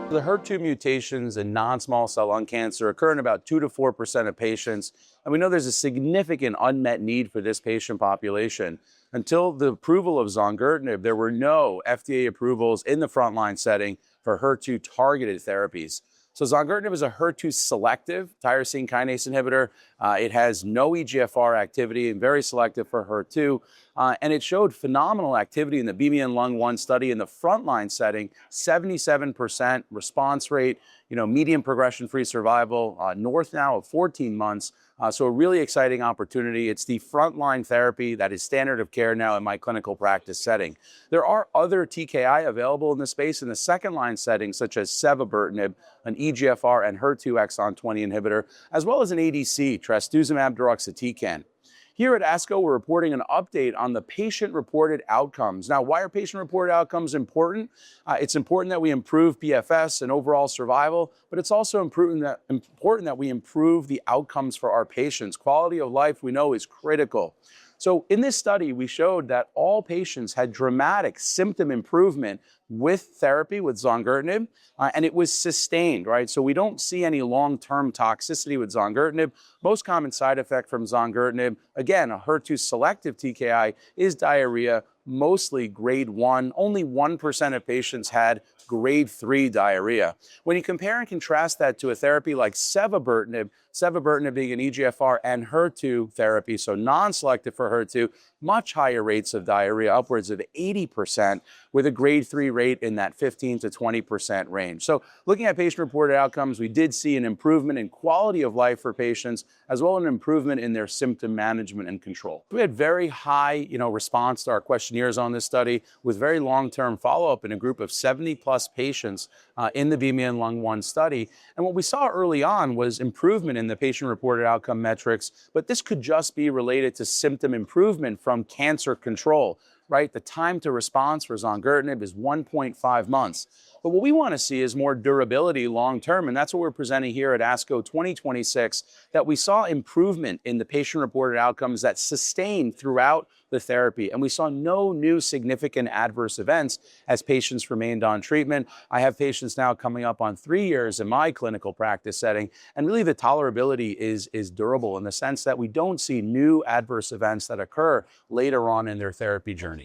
The HER2 mutations in non-small cell lung cancer occur in about 2 to 4% of patients, and we know there's a significant unmet need for this patient population. Until the approval of Zongertinib, there were no FDA approvals in the frontline setting for HER2-targeted therapies. So Zongertinib is a HER2 selective tyrosine kinase inhibitor. It has no EGFR activity and very selective for HER2. And it showed phenomenal activity in the Beamion LUNG-1 study in the frontline setting, 77% response rate, median progression-free survival, north now of 14 months. So a really exciting opportunity. It's the frontline therapy that is standard of care now in my clinical practice setting. There are other TKI available in the space in the second line setting, such as Sabari, an EGFR and HER2 exon 20 inhibitor, as well as an ADC, trastuzumab deruxtecan. Here at ASCO, we're reporting an update on the patient-reported outcomes. Now, why are patient-reported outcomes important? It's important that we improve PFS and overall survival, but it's also important that we improve the outcomes for our patients. Quality of life, we know, is critical. So in this study, we showed that all patients had dramatic symptom improvement with therapy with Zongertinib, and it was sustained, right? So we don't see any long-term toxicity with Zongertinib. Most common side effect from Zongertinib, again, a HER2 selective TKI, is diarrhea, mostly grade 1. Only 1% of patients had grade 3 diarrhea. When you compare and contrast that to a therapy like Sabari being an EGFR and HER2 therapy, so non-selective for HER2, much higher rates of diarrhea, upwards of 80%, with a grade 3 rate in that 15 to 20% range. So looking at patient-reported outcomes, we did see an improvement in quality of life for patients, as well as an improvement in their symptom management and control. We had very high response to our questionnaires on this study, with very long-term follow-up in a group of 70+ patients in the Beamion LUNG-1 study. And what we saw early on was improvement in the patient-reported outcome metrics, but this could just be related to symptom improvement from cancer control, right? The time to response for Zongertinib is 1.5 months. But what we want to see is more durability long-term, and that's what we're presenting here at ASCO 2026, that we saw improvement in the patient-reported outcomes that sustained throughout the therapy. And we saw no new significant adverse events as patients remained on treatment. I have patients now coming up on 3 years in my clinical practice setting, and really the tolerability is durable in the sense that we don't see new adverse events that occur later on in their therapy journey.